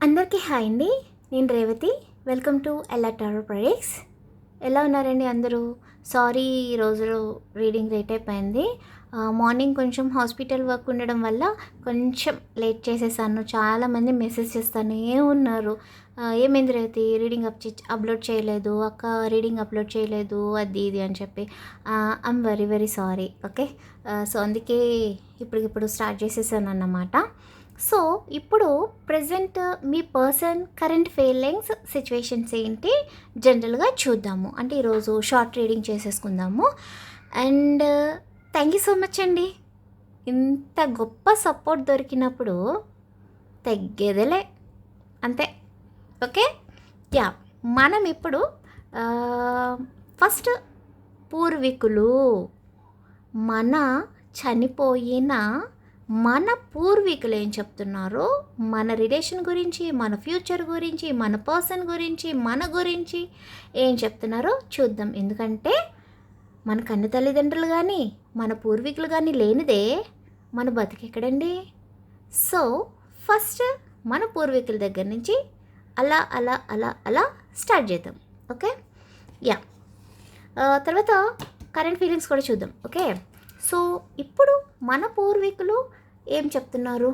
అందరికీ హాయ్ అండి. నేను Revathi. Welcome to Ella tarot products. ఎలా ఉన్నారండి అందరూ? సారీ, ఈరోజు రీడింగ్ లేట్ అయిపోయింది. మార్నింగ్ కొంచెం హాస్పిటల్ వర్క్ ఉండడం వల్ల కొంచెం లేట్ చేసేసాను. చాలామంది మెసేజ్ చేస్తూనే ఉన్నారు, ఏమైంది రేవతి, రీడింగ్ అప్లోడ్ చేయలేదు, అక్క రీడింగ్ అప్లోడ్ చేయలేదు, అది ఇది అని చెప్పి. I'm very very sorry. Okay, so అందుకే ఇప్పుడు స్టార్ట్ చేసేసాను అన్నమాట. సో ఇప్పుడు ప్రజెంట్ మీ పర్సన్ కరెంట్ ఫీలింగ్స్ సిచ్యువేషన్స్ ఏంటి జనరల్గా చూద్దాము. అంటే ఈరోజు షార్ట్ రీడింగ్ చేసేసుకుందాము. And thank you so much అండి. ఇంత గొప్ప సపోర్ట్ దొరికినప్పుడు తగ్గేదేలే, అంతే. Okay, yeah. మనం ఇప్పుడు ఫస్ట్ పూర్వీకులు, మన చనిపోయిన మన పూర్వీకులు ఏం చెప్తున్నారో మన రిలేషన్ గురించి, మన ఫ్యూచర్ గురించి, మన పర్సన్ గురించి, మన గురించి ఏం చెప్తున్నారో చూద్దాం. ఎందుకంటే మన కన్న తల్లిదండ్రులు కానీ మన పూర్వీకులు కానీ లేనిదే మన బతికెక్కడండి. సో ఫస్ట్ మన పూర్వీకుల దగ్గర నుంచి అలా అలా అలా అలా స్టార్ట్ చేద్దాం. Okay, yeah. తర్వాత కరెంట్ ఫీలింగ్స్ కూడా చూద్దాం. ఓకే, సో ఇప్పుడు మన పూర్వీకులు ఏం చెప్తున్నారు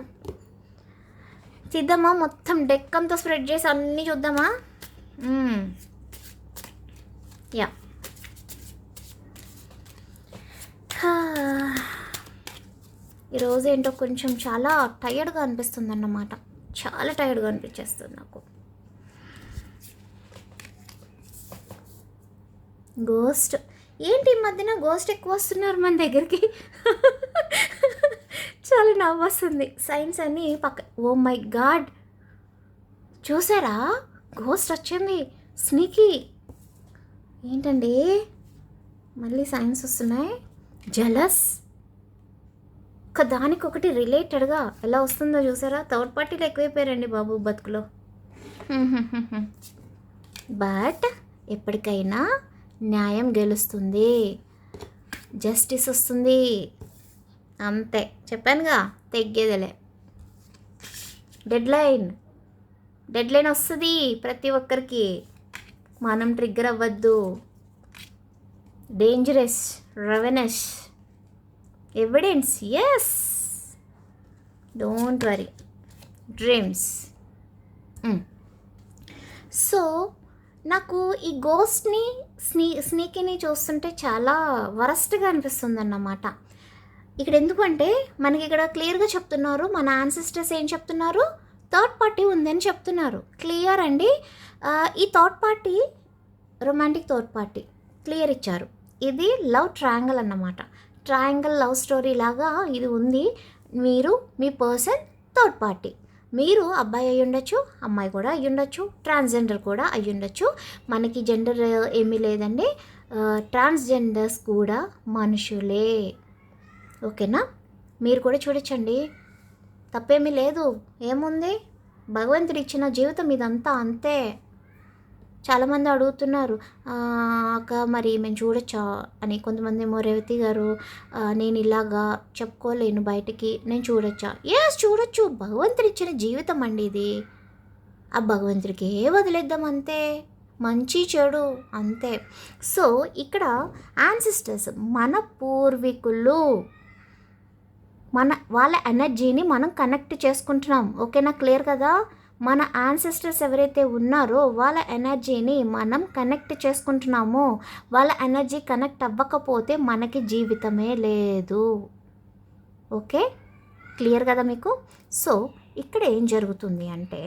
చూద్దామా. మొత్తం డెక్ అంతా స్ప్రెడ్ చేసి అన్నీ చూద్దామా. యా. ఈరోజు ఏంటో కొంచెం చాలా టయర్డ్గా అనిపిస్తుంది అన్నమాట. చాలా టయర్డ్గా అనిపించేస్తుంది నాకు. గోస్ట్ ఏంటి ఈ మధ్యన గోస్ట్ ఎక్కువ వస్తున్నారు మన దగ్గరికి. చాలా నవ్వు వస్తుంది. సైన్స్ అన్నీ పక్క. ఓ మై గాడ్, చూసారా గోస్ట్ వచ్చింది. స్నీకీ ఏంటండి, మళ్ళీ సైన్స్ వస్తున్నాయి. జలస్ దానికొకటి రిలేటెడ్గా ఎలా వస్తుందో చూసారా. థర్డ్ పార్టీలు ఎక్కువైపోయారండి బాబు బతుకులో. బట్ ఎప్పటికైనా న్యాయం గెలుస్తుంది, జస్టిస్ వస్తుంది, అంతే. చెప్పానుగా, తెగ్గేదలే. డెడ్ లైన్ వస్తుంది ప్రతి ఒక్కరికి. మనం ట్రిగ్గర్ అవ్వద్దు. Dangerous, ravenous, evidence, yes, don't worry, dreams. So నాకు ఈ గోస్ట్ని స్నీకీని చూస్తుంటే చాలా వరస్ట్గా అనిపిస్తుంది అన్నమాట. ఇక్కడ ఎందుకంటే మనకి ఇక్కడ క్లియర్గా చెప్తున్నారు, మన యాన్సిస్టర్స్ ఏం చెప్తున్నారు, థర్డ్ పార్టీ ఉందని చెప్తున్నారు. క్లియర్ అండి. ఈ third party romantic third party clear ఇచ్చారు. ఇది లవ్ ట్రయాంగిల్ అన్నమాట. ట్రయాంగిల్ లవ్ స్టోరీ లాగా ఇది ఉంది. మీరు, మీ పర్సన్, థర్డ్ పార్టీ. మీరు అబ్బాయి అయ్యి ఉండొచ్చు, అమ్మాయి కూడా అయ్యి ఉండొచ్చు, ట్రాన్స్జెండర్ కూడా అయ్యి ఉండొచ్చు. మనకి జెండర్ ఏమీ లేదండి. ట్రాన్స్జెండర్స్ కూడా మనుషులే. ఓకేనా, మీరు కూడా చూడొచ్చండి, తప్పేమీ లేదు. ఏముంది, భగవంతుడు ఇచ్చిన జీవితం ఇదంతా, అంతే. చాలామంది అడుగుతున్నారు, అక్క మరి మేము చూడొచ్చా అని. కొంతమంది ఏమో, రేవతి గారు నేను ఇలాగా చెప్పుకోలేను బయటికి, నేను చూడొచ్చా? ఎస్, చూడొచ్చు. భగవంతుడు ఇచ్చిన జీవితం అండి ఇది. ఆ భగవంతుడికి వదిలేద్దాం, అంతే. మంచి చెడు, అంతే. సో ఇక్కడ యాన్సిస్టర్స్, మన పూర్వీకులు, వాళ్ళ ఎనర్జీని మనం కనెక్ట్ చేసుకుంటున్నాం. ఓకేనా, క్లియర్ కదా. మన యాన్సెస్టర్స్ ఎవరైతే ఉన్నారో వాళ్ళ ఎనర్జీని మనం కనెక్ట్ చేసుకుంటున్నామో, వాళ్ళ ఎనర్జీ కనెక్ట్ అవ్వకపోతే మనకి జీవితమే లేదు. ఓకే, క్లియర్ కదా మీకు. సో ఇక్కడ ఏం జరుగుతుంది అంటే,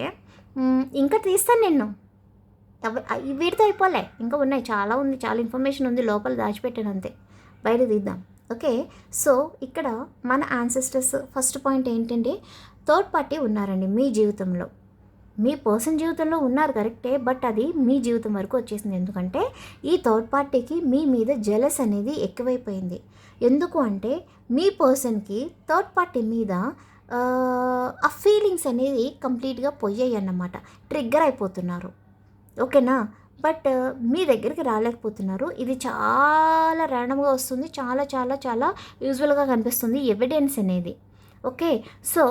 ఇంకా తీస్తాను నేను, వీటితో అయిపోలే, ఇంకా ఉన్నాయి, చాలా ఉంది, చాలా ఇన్ఫర్మేషన్ ఉంది లోపల దాచిపెట్టాను, అంతే. బయట తీద్దాం. ఓకే, సో ఇక్కడ మన యాన్సెస్టర్స్ ఫస్ట్ పాయింట్ ఏంటంటే, థర్డ్ పార్టీ ఉన్నారండి మీ జీవితంలో. మీ పర్సన్ జీవితంలో ఉన్నారు కరెక్టే, బట్ అది మీ జీవితం వరకు వచ్చేసింది. ఎందుకంటే ఈ థర్డ్ పార్టీకి మీ మీద జెలస్ అనేది ఎక్కువైపోయింది. ఎందుకు అంటే మీ పర్సన్కి థర్డ్ పార్టీ మీద ఆ ఫీలింగ్స్ అనేది కంప్లీట్గా పోయాయి అన్నమాట. ట్రిగ్గర్ అయిపోతున్నారు. ఓకేనా, బట్ మీ దగ్గరికి రాలేకపోతున్నారు. ఇది చాలా ర్యాండమ్గా వస్తుంది, చాలా చాలా చాలా యూజువల్గా కనిపిస్తుంది ఎవిడెన్స్ అనేది. ఓకే. సో,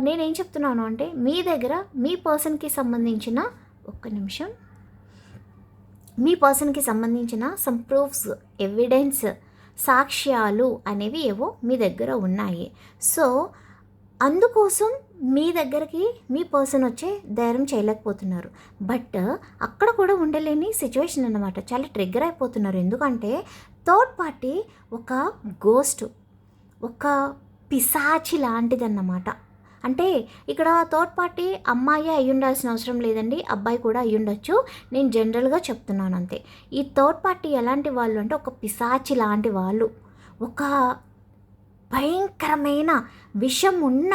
నేనేం చెప్తున్నాను అంటే మీ దగ్గర మీ పర్సన్‌కి సంబంధించిన ఒక్క నిమిషం. మీ పర్సన్‌కి సంబంధించిన సమ్ ప్రూఫ్స్, ఎవిడెన్స్, సాక్ష్యాలు అనేవి ఏవో మీ దగ్గర ఉన్నాయి. సో, అందుకోసం మీ దగ్గరికి మీ పర్సన్ వచ్చే ధైర్యం చేయలేకపోతున్నారు. బట్ అక్కడ కూడా ఉండలేని సిచ్యువేషన్ అన్నమాట. చాలా ట్రిగ్గర్ అయిపోతున్నారు. ఎందుకంటే థర్డ్ పార్టీ ఒక గోస్ట్, ఒక పిశాచి లాంటిదన్నమాట. అంటే ఇక్కడ థర్డ్ పార్టీ అమ్మాయి అయ్యుండాల్సిన అవసరం లేదండి, అబ్బాయి కూడా అయ్యుండొచ్చు. నేను జనరల్గా చెప్తున్నాను అంతే. ఈ థర్డ్ పార్టీ ఎలాంటి వాళ్ళు అంటే ఒక పిశాచి లాంటి వాళ్ళు, ఒక భయంకరమైన విషం ఉన్న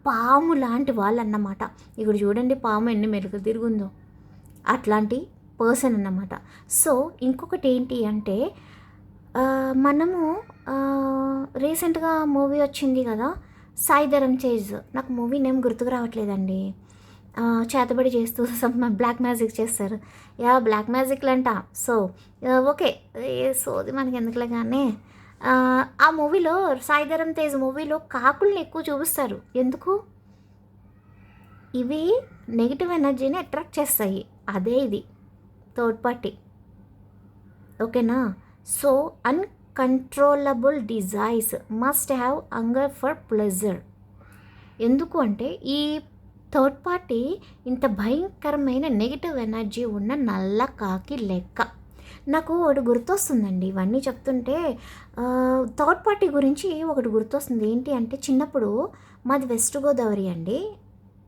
పాము లాంటి వాళ్ళు అన్నమాట. ఇక్కడ చూడండి పాము ఎన్ని మెరుగులు తిరుగుందో, అట్లాంటి పర్సన్ అన్నమాట. సో ఇంకొకటి ఏంటి అంటే మనము రీసెంట్గా మూవీ వచ్చింది కదా, సాయి ధరమ్ తేజ్. నాకు మూవీ నేమ్ గుర్తుకు రావట్లేదండి. చేతబడి చేస్తూ సమ్ బ్లాక్ మ్యాజిక్ చేస్తారు. బ్లాక్ మ్యాజిక్లు అంట. సో ఓకే, సోది మనకి ఎందుకులే కానీ ఆ మూవీలో, సాయి ధరమ్ తేజ్ మూవీలో కాకుల్ని ఎక్కువ చూపిస్తారు. ఎందుకు? ఇవి నెగిటివ్ ఎనర్జీని అట్రాక్ట్ చేస్తాయి. అదే ఇది థర్డ్ పార్టీ. ఓకేనా? So uncontrollable desires must have hunger for pleasure. ఎందుకు అంటే ఈ థర్డ్ పార్టీ ఇంత భయంకరమైన నెగిటివ్ ఎనర్జీ ఉన్న నల్ల కాకి లెక్క. నాకు ఒకటి గుర్తొస్తుందండి ఇవన్నీ చెప్తుంటే. థర్డ్ పార్టీ గురించి ఒకటి గుర్తొస్తుంది. ఏంటి అంటే చిన్నప్పుడు మాది వెస్ట్ గోదావరి అండి,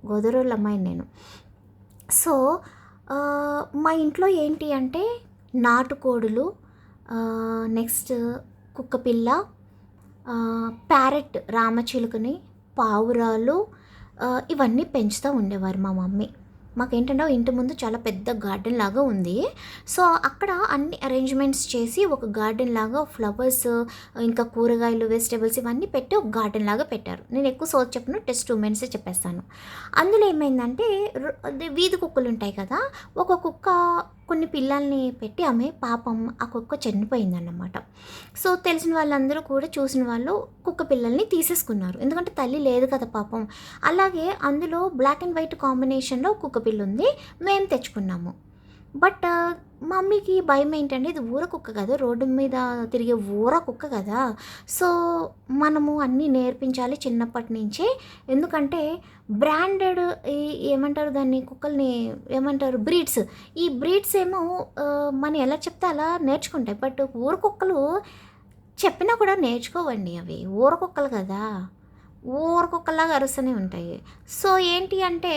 గోదావరి అమ్మాయి నేను. సో మా ఇంట్లో ఏంటి అంటే నాటుకోడులు, నెక్స్ట్ కుక్కపిల్ల, ప్యారెట్ రామచిలుకని, పావురాలు, ఇవన్నీ పెంచుతూ ఉండేవారు మా మమ్మీ. మాకేంటంటే ఇంటి ముందు చాలా పెద్ద గార్డెన్ లాగా ఉంది. సో అక్కడ అన్ని అరేంజ్మెంట్స్ చేసి ఒక గార్డెన్ లాగా ఫ్లవర్స్, ఇంకా కూరగాయలు, వెజిటేబుల్స్ ఇవన్నీ పెట్టి ఒక గార్డెన్ లాగా పెట్టారు. నేను ఎక్కువ సోచ్ చెప్పను, జస్ట్ 2 minutes చెప్పేస్తాను. అందులో ఏమైందంటే వీధి కుక్కలు ఉంటాయి కదా, ఒక కుక్క కొన్ని పిల్లల్ని పెట్టి ఆమె పాపం ఆ కుక్క చనిపోయిందన్నమాట. సో తెలిసిన వాళ్ళందరూ కూడా, చూసిన వాళ్ళు కుక్క పిల్లల్ని తీసేసుకున్నారు. ఎందుకంటే తల్లి లేదు కదా పాపం. అలాగే అందులో బ్లాక్ అండ్ వైట్ కాంబినేషన్లో కుక్క పిల్ల ఉంది, మేము తెచ్చుకున్నాము. బట్ మమ్మీకి భయం ఏంటంటే ఇది ఊర కుక్క కదా, రోడ్డు మీద తిరిగే ఊర కుక్క కదా. సో మనము అన్నీ నేర్పించాలి చిన్నప్పటి నుంచే. ఎందుకంటే బ్రాండెడ్ ఏమంటారు దాన్ని, కుక్కల్ని ఏమంటారు, బ్రీడ్స్. ఈ బ్రీడ్స్ ఏమో మనం ఎలా చెప్తే అలా నేర్చుకుంటాయి. బట్ ఊర కుక్కలు చెప్పినా కూడా నేర్చుకోవండి. అవి ఊర కుక్కలు కదా, ఊర కుక్కలాగా అరుస్తూనే ఉంటాయి. సో ఏంటి అంటే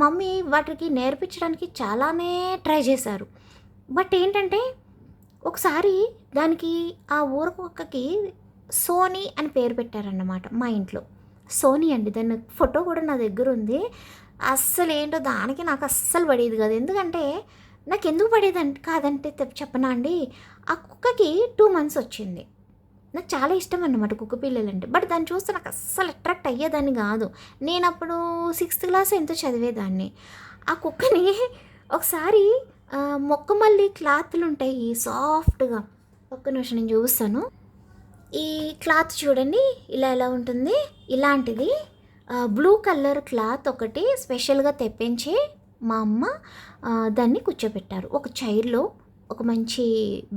మమ్మీ వాటికి నేర్పించడానికి చాలానే ట్రై చేశారు. బట్ ఏంటంటే ఒకసారి దానికి ఆ ఊర కుక్కకి సోనీ అని పేరు పెట్టారన్నమాట మా ఇంట్లో. సోనీ అండి, దాని ఫోటో కూడా నా దగ్గర ఉంది. అస్సలు ఏంటో దానికి నాకు అస్సలు పడేది కాదు. ఎందుకంటే నాకు ఎందుకు పడేది కాదంటే చెప్పనా అండి, ఆ కుక్కకి 2 months వచ్చింది. నాకు చాలా ఇష్టం అన్నమాట కుక్క పిల్లలంటే. బట్ దాన్ని చూస్తే నాకు అస్సలు అట్రాక్ట్ అయ్యేదాన్ని కాదు. నేను అప్పుడు 6th class ఎంతో చదివేదాన్ని. ఆ కుక్కని ఒకసారి మొక్కమల్లి క్లాత్లు ఉంటాయి సాఫ్ట్గా, ఒక్క నిమిషం నేను చూస్తాను. ఈ క్లాత్ చూడండి ఇలా ఎలా ఉంటుంది, ఇలాంటిది బ్లూ కలర్ క్లాత్ ఒకటి స్పెషల్గా తెప్పించి మా అమ్మ దాన్ని కూర్చోబెట్టారు ఒక చైర్లో. ఒక మంచి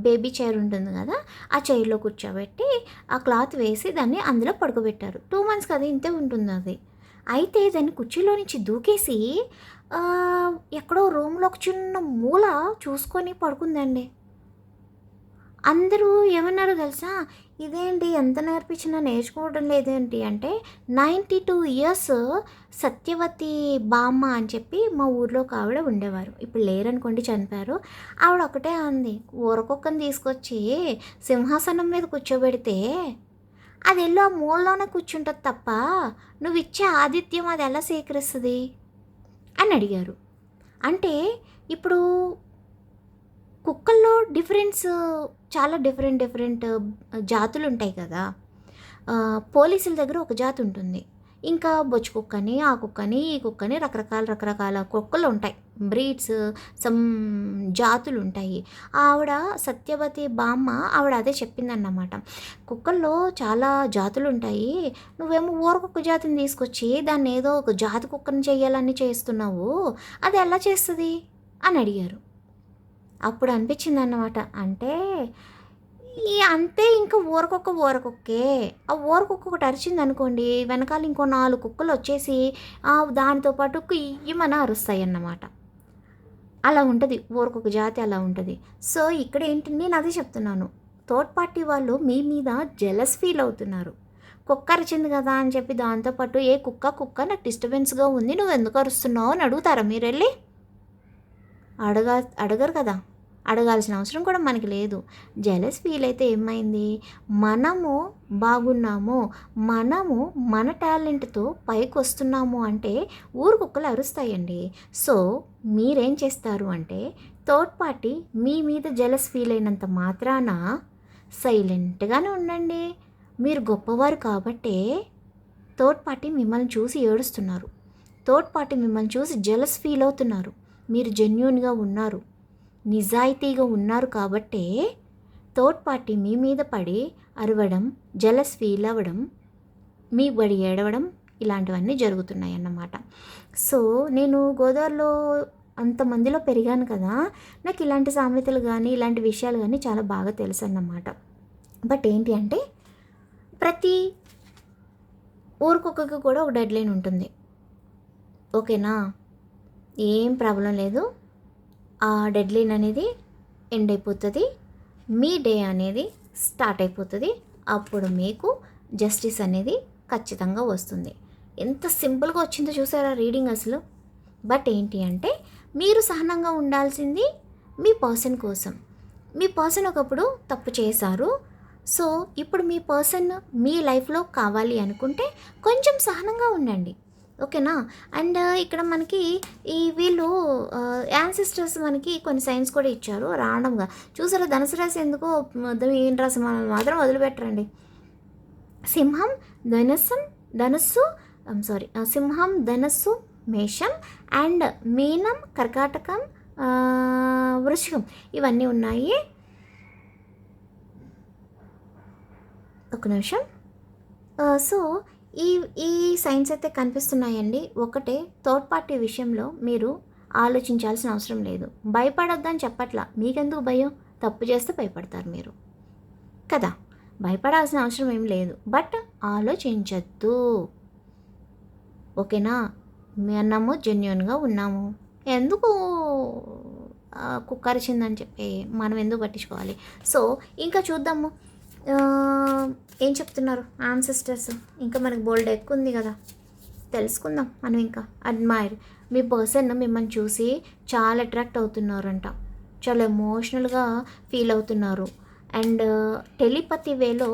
బేబీ చైర్ ఉంటుంది కదా, ఆ చైర్లో కూర్చోబెట్టి ఆ క్లాత్ వేసి దాన్ని అందులో పడుకోబెట్టారు. 2 months కదా, ఇంతే ఉంటుంది అది. అయితే దాన్ని కుర్చీలో నుంచి దూకేసి ఎక్కడో రూమ్లో ఒక చిన్న మూల చూసుకొని పడుకుందండి. అందరూ ఏమన్నారో తెలుసా, ఇదేంటి ఎంత నేర్పించినా నేర్చుకోవడం లేదేంటి అంటే, 92 years సత్యవతి బామ్మ అని చెప్పి మా ఊర్లో ఒక ఆవిడ ఉండేవారు. ఇప్పుడు లేరనుకోండి, చనిపోయారు. ఆవిడ ఒకటే అంది, ఊరకొక్కని తీసుకొచ్చి సింహాసనం మీద కూర్చోబెడితే అది వెళ్ళి ఆ మూలలోనే కూర్చుంటుంది తప్ప నువ్వు ఇచ్చే ఆతిథ్యం అది ఎలా స్వీకరిస్తుంది అని అడిగారు. అంటే ఇప్పుడు కుక్కల్లో చాలా డిఫరెంట్ జాతులు ఉంటాయి కదా. పోలీసుల దగ్గర ఒక జాతి ఉంటుంది, ఇంకా బొచ్చు కుక్కని, ఆ కుక్కని, ఈ కుక్కని, రకరకాల కుక్కలు ఉంటాయి. బ్రీడ్స్, సమ్ జాతులు ఉంటాయి. ఆవిడ సత్యవతి బామ్మ ఆవిడ అదే చెప్పిందన్నమాట. కుక్కల్లో చాలా జాతులు ఉంటాయి, నువ్వేమో ఊరకొక్క జాతిని తీసుకొచ్చి దాన్ని ఏదో ఒక జాతి కుక్కని చేయాలని చేస్తున్నావు, అది ఎలా చేస్తుంది అని అడిగారు. అప్పుడు అనిపించింది అన్నమాట, అంటే అంతే ఇంకా ఊరకొక్కే. ఆ ఊరకొక్క ఒకటి అరిచింది అనుకోండి, వెనకాల ఇంకో 4 కుక్కలు వచ్చేసి దానితో పాటు కుయ్యమని అరుస్తాయి అన్నమాట. అలా ఉంటుంది, ఊరకొక్క జాతి అలా ఉంటుంది. సో ఇక్కడ ఏంటి, నేను అదే చెప్తున్నాను, థర్డ్ పార్టీ వాళ్ళు మీ మీద జెలస్ ఫీల్ అవుతున్నారు. కుక్క అరిచింది కదా అని చెప్పి దాంతోపాటు కుక్క నాకు డిస్టర్బెన్స్గా ఉంది, నువ్వు ఎందుకు అరుస్తున్నావు అని అడుగుతారా మీరు వెళ్ళి? అడగరు కదా, అడగాల్సిన అవసరం కూడా మనకి లేదు. జెలస్ ఫీల్ అయితే ఏమైంది, మనము బాగున్నాము, మనము మన టాలెంట్తో పైకి వస్తున్నాము అంటే ఊరు కుక్కలు అరుస్తాయండి. సో మీరేం చేస్తారు అంటే, థర్డ్ పార్టీ మీ మీద జెలస్ ఫీల్ అయినంత మాత్రాన సైలెంట్గానే ఉండండి. మీరు గొప్పవారు కాబట్టే థర్డ్ పార్టీ మిమ్మల్ని చూసి ఏడుస్తున్నారు, థర్డ్ పార్టీ మిమ్మల్ని చూసి జెలస్ ఫీల్ అవుతున్నారు. మీరు జెన్యూన్గా ఉన్నారు, నిజాయితీగా ఉన్నారు కాబట్టే థర్డ్ పార్టీ మీ మీద పడి అరవడం, జెలస్ ఫీల్ అవ్వడం, మీ బడి ఏడవడం ఇలాంటివన్నీ జరుగుతున్నాయి అన్నమాట. సో నేను గోదావరిలో అంతమందిలో పెరిగాను కదా, నాకు ఇలాంటి సామెతలు కానీ ఇలాంటి విషయాలు కానీ చాలా బాగా తెలుసు అన్నమాట. బట్ ఏంటి అంటే, ప్రతి ఊరికొక్కకి కూడా ఒక డెడ్ లైన్ ఉంటుంది, ఓకేనా? ఏం ప్రాబ్లం లేదు, ఆ డెడ్ లైన్ అనేది ఎండ్ అయిపోతుంది, మీ డే అనేది స్టార్ట్ అయిపోతుంది. అప్పుడు మీకు జస్టిస్ అనేది ఖచ్చితంగా వస్తుంది. ఎంత సింపుల్గా వచ్చిందో చూసారా రీడింగ్ అసలు. బట్ ఏంటి అంటే, మీరు సహనంగా ఉండాల్సింది మీ పర్సన్ కోసం. మీ పర్సన్ ఒకప్పుడు తప్పు చేశారు, సో ఇప్పుడు మీ పర్సన్ మీ లైఫ్లో కావాలి అనుకుంటే కొంచెం సహనంగా ఉండండి, ఓకేనా? అండ్ ఇక్కడ మనకి వీళ్ళు యాన్సిస్టర్స్ మనకి కొన్ని సైన్స్ కూడా ఇచ్చారు రాండమ్గా. చూసారా, ధనుసు రాశి ఎందుకో ఏం రాసి మాత్రం వదిలిపెట్టరండి. సింహం ధనస్సు మేషం అండ్ మీనం కర్కాటకం వృషికం ఇవన్నీ ఉన్నాయి. ఒక నిమిషం. సో ఈ సైన్స్ అయితే కనిపిస్తున్నాయండి. ఒకటే, థర్డ్ పార్టీ విషయంలో మీరు ఆలోచించాల్సిన అవసరం లేదు. భయపడొద్దని చెప్పట్లా, మీకెందుకు భయం? తప్పు చేస్తే భయపడతారు మీరు కదా, భయపడాల్సిన అవసరం ఏం లేదు. బట్ ఆలోచించద్దు, ఓకేనా? మేము జెన్యూన్గా ఉన్నాము, ఎందుకు కుక్క అరిచిందని చెప్పి మనం ఎందుకు పట్టించుకోవాలి? సో ఇంకా చూద్దాము ఏం చెప్తున్నారు యాన్సిస్టర్స్. ఇంకా మనకు బోల్డ్ ఎక్కువ ఉంది కదా, తెలుసుకుందాం మనం. ఇంకా అడ్మైర్, మీ పర్సన్ మిమ్మల్ని చూసి చాలా అట్రాక్ట్ అవుతున్నారంట, చాలా ఎమోషనల్గా ఫీల్ అవుతున్నారు. అండ్ టెలిపతి వేలో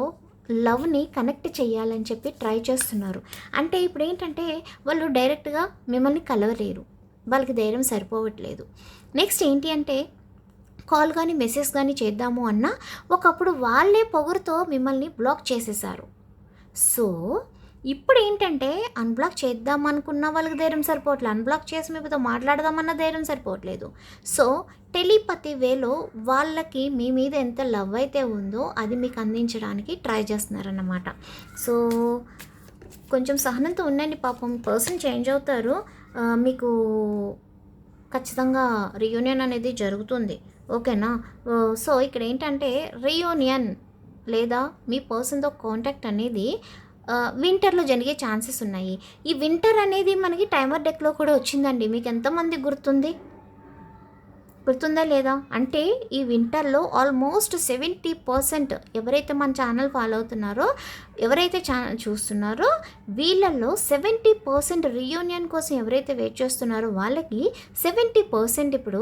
లవ్ని కనెక్ట్ చేయాలని చెప్పి ట్రై చేస్తున్నారు. అంటే ఇప్పుడు ఏంటంటే, వాళ్ళు డైరెక్ట్గా మిమ్మల్ని కలవలేరు, వాళ్ళకి ధైర్యం సరిపోవట్లేదు. నెక్స్ట్ ఏంటి అంటే, కాల్ కానీ మెసేజ్ కానీ చేద్దాము అన్నా ఒకప్పుడు వాళ్ళే పొగరుతో మిమ్మల్ని బ్లాక్ చేసేసారు. సో ఇప్పుడు ఏంటంటే, అన్బ్లాక్ చేద్దాం అనుకున్న వాళ్ళకి ధైర్యం సరిపోవట్లేదు, అన్బ్లాక్ చేసి మీతో మాట్లాడదామన్న ధైర్యం సరిపోవట్లేదు. సో టెలిపతి వేలో వాళ్ళకి మీ మీద ఎంత లవ్ అయితే ఉందో అది మీకు అందించడానికి ట్రై చేస్తున్నారన్నమాట. సో కొంచెం సహనంతో ఉండండి, పాపం పర్సన్ చేంజ్ అవుతారు, మీకు ఖచ్చితంగా రీయూనియన్ అనేది జరుగుతుంది, ఓకేనా? సో ఇక్కడ ఏంటంటే, రీయూనియన్ లేదా మీ పర్సన్తో కాంటాక్ట్ అనేది వింటర్లో జరిగే ఛాన్సెస్ ఉన్నాయి. ఈ వింటర్ అనేది మనకి టైమర్ డెక్లో కూడా వచ్చిందండి, మీకు ఎంతమంది గుర్తుందా లేదా? అంటే ఈ వింటర్లో ఆల్మోస్ట్ 70% ఎవరైతే మన ఛానల్ ఫాలో అవుతున్నారో, ఎవరైతే ఛానల్ చూస్తున్నారో, వీళ్ళల్లో 70% రీయూనియన్ కోసం ఎవరైతే వెయిట్ చేస్తున్నారో వాళ్ళకి 70% ఇప్పుడు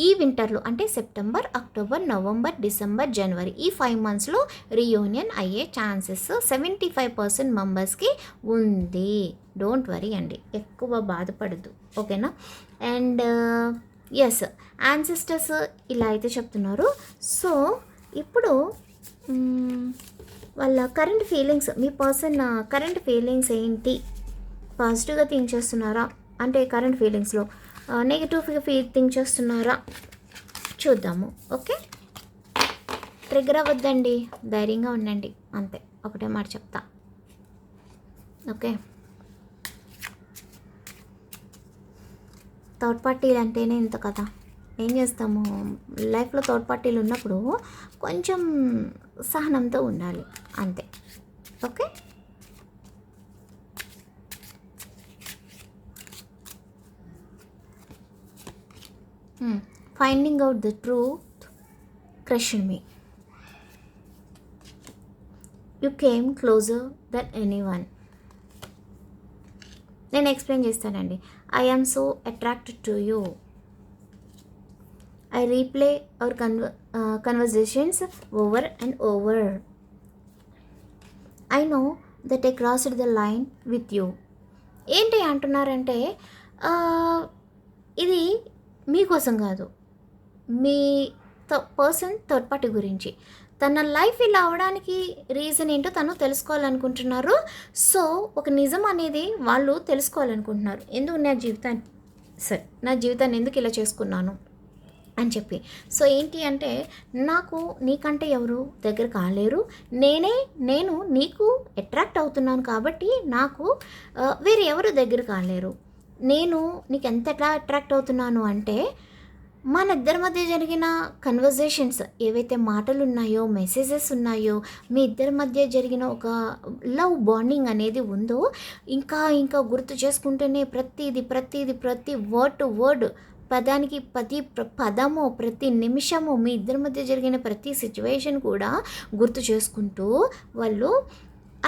ఈ వింటర్లో, అంటే సెప్టెంబర్, అక్టోబర్, నవంబర్, డిసెంబర్, జనవరి ఈ 5 monthsలో రీయూనియన్ అయ్యే ఛాన్సెస్ 75% మెంబర్స్కి ఉంది. డోంట్ వరీ అండి, ఎక్కువ బాధపడద్దు, ఓకేనా? అండ్ ఎస్, యాన్సిస్టర్స్ ఇలా అయితే చెప్తున్నారు. సో ఇప్పుడు వాళ్ళ కరెంట్ ఫీలింగ్స్, మీ పర్సన్ కరెంట్ ఫీలింగ్స్ ఏంటి? పాజిటివ్గా థింక్ చేస్తున్నారా అంటే కరెంట్ ఫీలింగ్స్లో నెగిటివ్గా థింక్ చేస్తున్నారా చూద్దాము. ఓకే, ట్రిగ్గర్ అవ్వద్దండి, ధైర్యంగా ఉండండి, అంతే, ఒకటే మాట చెప్తా. ఓకే, థర్డ్ పార్టీలు అంటేనే ఇంత కదా, ఏం చేస్తాము, లైఫ్లో థర్డ్ పార్టీలు ఉన్నప్పుడు కొంచెం సహనంతో ఉండాలి, అంతే. Okay, finding out the truth crushed me, you came closer then anyone. నేను ఎక్స్ప్లెయిన్ చేస్తానండి. I am so attracted to you. I replay our conversations over and over. I know that I crossed the line with you. ఏంటి అంటున్నారంటే ఇది మీకోసం కాదు, మీ person third party గురించి. తన life ఇలా అవడానికి రీజన్ ఏంటో తను తెలుసుకోవాలనుకుంటున్నారు. సో ఒక నిజం అనేది వాళ్ళు తెలుసుకోవాలనుకుంటున్నారు, ఎందుకు నా జీవితాన్ని ఎందుకు ఇలా చేసుకున్నాను అని చెప్పి. సో ఏంటి అంటే, నాకు నీకంటే ఎవరు దగ్గర కాలేరు, నేను నీకు అట్రాక్ట్ అవుతున్నాను కాబట్టి నాకు వేరే ఎవరు దగ్గర కాలేరు. నేను నీకు ఎంత అట్రాక్ట్ అవుతున్నాను అంటే, మన ఇద్దరి మధ్య జరిగిన కన్వర్జేషన్స్ ఏవైతే మాటలు ఉన్నాయో, మెసేజెస్ ఉన్నాయో, మీ ఇద్దరి మధ్య జరిగిన ఒక లవ్ బాండింగ్ అనేది ఉందో, ఇంకా గుర్తు చేసుకుంటూనే ప్రతి వర్డ్ టు వర్డ్, పదానికి పదము, ప్రతి నిమిషము, మీ ఇద్దరి మధ్య జరిగిన ప్రతి సిచ్యువేషన్ కూడా గుర్తు చేసుకుంటూ వాళ్ళు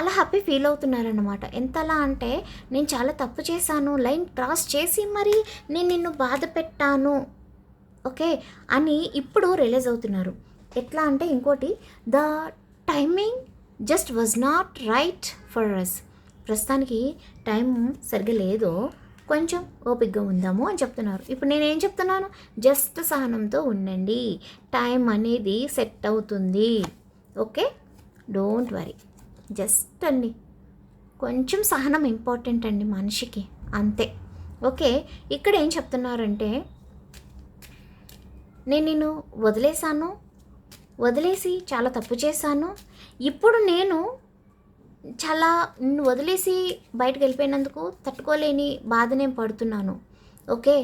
అలా హ్యాపీ ఫీల్ అవుతున్నారన్నమాట. ఎంతలా అంటే, నేను చాలా తప్పు చేశాను, లైన్ క్రాస్ చేసి మరి నేను నిన్ను బాధ పెట్టాను, ఓకే అని ఇప్పుడు రియలైజ్ అవుతున్నారు. ఎట్లా అంటే, ఇంకోటి, the timing just was not right for us. ప్రస్తుతానికి టైం సరిగ్గా లేదు, కొంచెం ఓపికగా ఉందాము అని చెప్తున్నారు. ఇప్పుడు నేనేం చెప్తున్నాను, జస్ట్ సహనంతో ఉండండి, టైం అనేది సెట్ అవుతుంది, ఓకే, డోంట్ వరీ, జస్ట్ అండి, కొంచెం సహనం ఇంపార్టెంట్ అండి మనిషికి, అంతే. ఓకే, ఇక్కడ ఏం చెప్తున్నారంటే, నేను నిన్ను వదిలేసి చాలా తప్పు చేశాను, ఇప్పుడు నేను చాలా నిన్ను వదిలేసి బయటకు వెళ్ళిపోయినందుకు తట్టుకోలేని బాధ నేను పడుతున్నాను, ఓకే,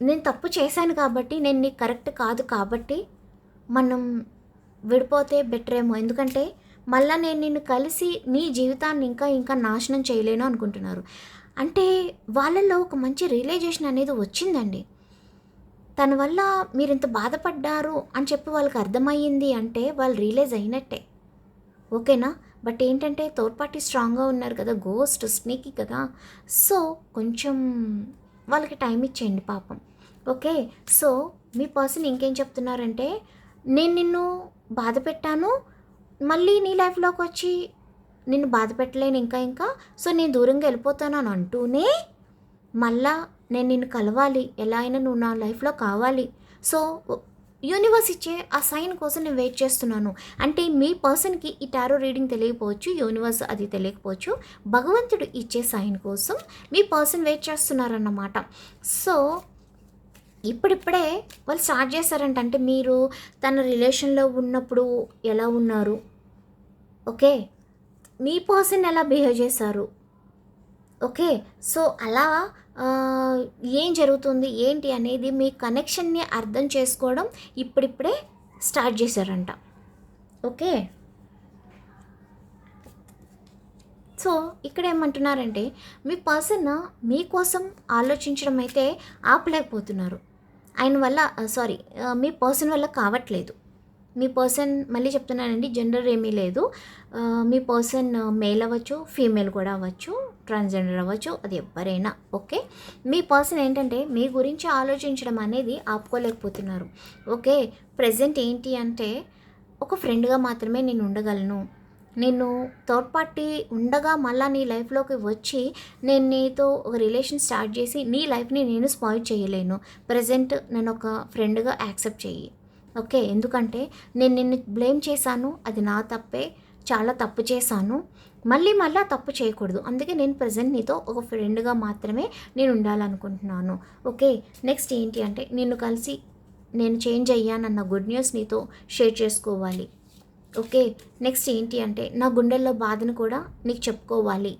నేను తప్పు చేశాను కాబట్టి, నేను నీకు కరెక్ట్ కాదు కాబట్టి మనం విడిపోతే బెటర్ ఏమో, ఎందుకంటే మళ్ళీ నేను నిన్ను కలిసి నీ జీవితాన్ని ఇంకా నాశనం చేయలేను అనుకుంటున్నారు. అంటే వాళ్ళల్లో ఒక మంచి రియలైజేషన్ అనేది వచ్చిందండి. తన వల్ల మీరు ఇంత బాధపడ్డారు అని చెప్పి వాళ్ళకి అర్థమయ్యింది అంటే వాళ్ళు రియలైజ్ అయినట్టే, ఓకేనా. బట్ ఏంటంటే థర్డ్ పార్టీ స్ట్రాంగ్గా ఉన్నారు కదా, గోస్ట్ స్నేకి కదా, సో కొంచెం వాళ్ళకి టైం ఇచ్చేయండి పాపం, ఓకే. సో మీ పర్సన్ ఇంకేం చెప్తున్నారంటే, నేను నిన్ను బాధ పెట్టాను, మళ్ళీ నీ లైఫ్లోకి వచ్చి నిన్ను బాధ పెట్టలేను ఇంకా, సో నేను దూరంగా వెళ్ళిపోతాను అని అంటూనే మళ్ళా నేను నిన్ను కలవాలి, ఎలా అయినా నువ్వు నా లైఫ్లో కావాలి, సో యూనివర్స్ ఇచ్చే ఆ సైన్ కోసం నేను వెయిట్ చేస్తున్నాను. అంటే మీ పర్సన్కి ఈ టారో రీడింగ్ తెలియకపోవచ్చు, యూనివర్స్ అది తెలియకపోవచ్చు, భగవంతుడు ఇచ్చే సైన్ కోసం మీ పర్సన్ వెయిట్ చేస్తున్నారన్నమాట. సో ఇప్పుడిప్పుడే వాళ్ళు స్టార్ట్ చేస్తారంట. అంటే మీరు తన రిలేషన్లో ఉన్నప్పుడు ఎలా ఉన్నారు, ఓకే, మీ పర్సన్ ఎలా బిహేవ్ చేశారు, ఓకే, సో అలా ఏం జరుగుతుంది ఏంటి అనేది మీ కనెక్షన్ని అర్థం చేసుకోవడం ఇప్పుడిప్పుడే స్టార్ట్ చేశారంట, ఓకే. సో ఇక్కడ ఏమంటున్నారంటే, మీ పర్సన్ మీకోసం ఆలోచించడం అయితే ఆపలేకపోతున్నారు, ఆయన వల్ల మీ పర్సన్ వల్ల కావట్లేదు. మీ పర్సన్, మళ్ళీ చెప్తున్నానండి, జెండర్ ఏమీ లేదు, మీ పర్సన్ మేల్ అవ్వచ్చు, ఫీమేల్ కూడా అవ్వచ్చు, ట్రాన్స్జెండర్ అవ్వచ్చు, అది ఎవరైనా, ఓకే. మీ పర్సన్ ఏంటంటే మీ గురించి ఆలోచించడం అనేది ఆపుకోలేకపోతున్నారు, ఓకే. ప్రజెంట్ ఏంటి అంటే, ఒక ఫ్రెండ్గా మాత్రమే నేను ఉండగలను, నేను థర్డ్ పార్టీ ఉండగా మళ్ళీ నీ లైఫ్లోకి వచ్చి నేను నీతో ఒక రిలేషన్ స్టార్ట్ చేసి నీ లైఫ్ని నేను స్పాయిల్ చేయలేను, ప్రజెంట్ నేను ఒక ఫ్రెండ్గా యాక్సెప్ట్ చెయ్యి, ఓకే. ఎందుకంటే నేను నిన్ను బ్లేమ్ చేశాను, అది నా తప్పే, చాలా తప్పు చేశాను, మళ్ళీ మళ్ళీ తప్పు చేయకూడదు, అందుకే నేను ప్రజెంట్ నీతో ఒక ఫ్రెండ్గా మాత్రమే నేను ఉండాలనుకుంటున్నాను. ఓకే, నెక్స్ట్ ఏంటి అంటే నిన్ను కలిసి నేను చేంజ్ అయ్యానన్న గుడ్ న్యూస్ నీతో షేర్ చేసుకోవాలి. ఓకే, నెక్స్ట్ ఏంటి అంటే నా గుండెల్లో బాధను కూడా నీకు చెప్పుకోవాలి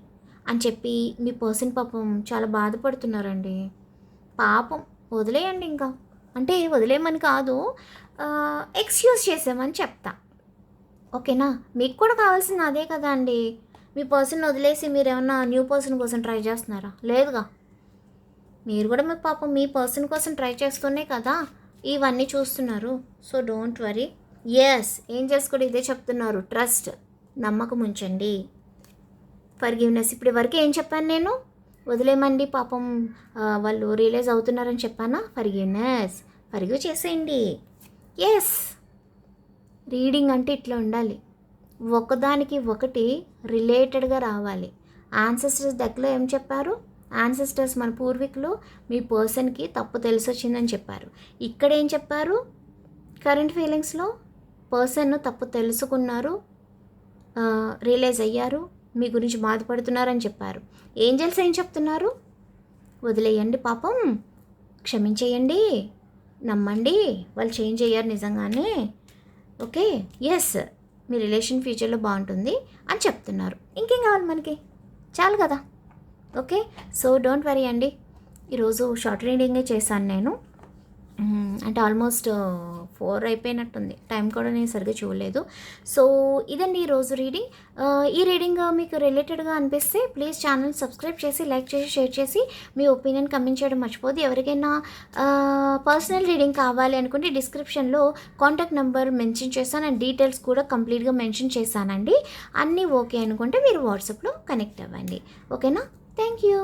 అని చెప్పి మీ పర్సన్ పాపం చాలా బాధపడుతున్నారండి. పాపం వదిలేయండి ఇంకా, అంటే వదిలేయమని కాదు, ఎక్స్క్యూజ్ చేసామని చెప్తా. ఓకేనా, మీకు కూడా కావాల్సింది అదే కదా అండి. మీ పర్సన్ వదిలేసి మీరు ఏమన్నా న్యూ పర్సన్ కోసం ట్రై చేస్తున్నారా? లేదుగా. మీరు కూడా మీ పాపం మీ పర్సన్ కోసం ట్రై చేస్తూనే కదా ఇవన్నీ చూస్తున్నారు. So don't worry. Yes, angels కూడా ఇదే చెప్తున్నారు, ట్రస్ట్, నమ్మకం ఉంచండి, ఫర్గివ్నెస్. ఇప్పటి వరకు ఏం చెప్పాను నేను? వదిలేమండి పాపం వాళ్ళు రియలైజ్ అవుతున్నారని చెప్పానా? ఫర్గివ్నెస్, ఫర్గివ్ చేసేయండి. ఎస్, రీడింగ్ అంటే ఇట్లా ఉండాలి, ఒకదానికి ఒకటి రిలేటెడ్గా రావాలి. యాన్సెస్టర్స్ దగ్గరలో ఏం చెప్పారు? యాన్సెస్టర్స్ మన పూర్వీకులు మీ పర్సన్కి తప్పు తెలిసి వచ్చిందని చెప్పారు. ఇక్కడ ఏం చెప్పారు? కరెంట్ ఫీలింగ్స్లో పర్సన్ తప్పు తెలుసుకున్నారు, రియలైజ్ అయ్యారు, మీ గురించి బాధపడుతున్నారని చెప్పారు. ఏంజెల్స్ ఏం చెప్తున్నారు? వదిలేయండి పాపం, క్షమించేయండి, నమ్మండి, వాళ్ళు చేంజ్ అయ్యారు నిజంగానే. ఓకే, ఎస్, మీ రిలేషన్ ఫ్యూచర్లో బాగుంటుంది అని చెప్తున్నారు. ఇంకేం కావాలి మనకి? చాలు కదా. ఓకే, సో డోంట్ వరీ అండి. ఈరోజు షార్ట్ రీడింగే చేశాను నేను, అంటే ఆల్మోస్ట్ 4 అయిపోయినట్టుంది, టైం కూడా నేను సరిగ్గా చూడలేదు. సో ఇదండి ఈరోజు రీడింగ్. ఈ రీడింగ్ మీకు రిలేటెడ్గా అనిపిస్తే ప్లీజ్ ఛానల్ సబ్స్క్రైబ్ చేసి, లైక్ చేసి, షేర్ చేసి మీ ఒపీనియన్ కమెంట్ చేయడం మర్చిపోద్దు. ఎవరికైనా పర్సనల్ రీడింగ్ కావాలి అనుకుంటే డిస్క్రిప్షన్లో కాంటాక్ట్ నెంబర్ మెన్షన్ చేశాను అండ్ డీటెయిల్స్ కూడా కంప్లీట్గా మెన్షన్ చేశానండి. అన్నీ ఓకే అనుకుంటే మీరు వాట్సాప్లో కనెక్ట్ అవ్వండి. ఓకేనా? Thank you.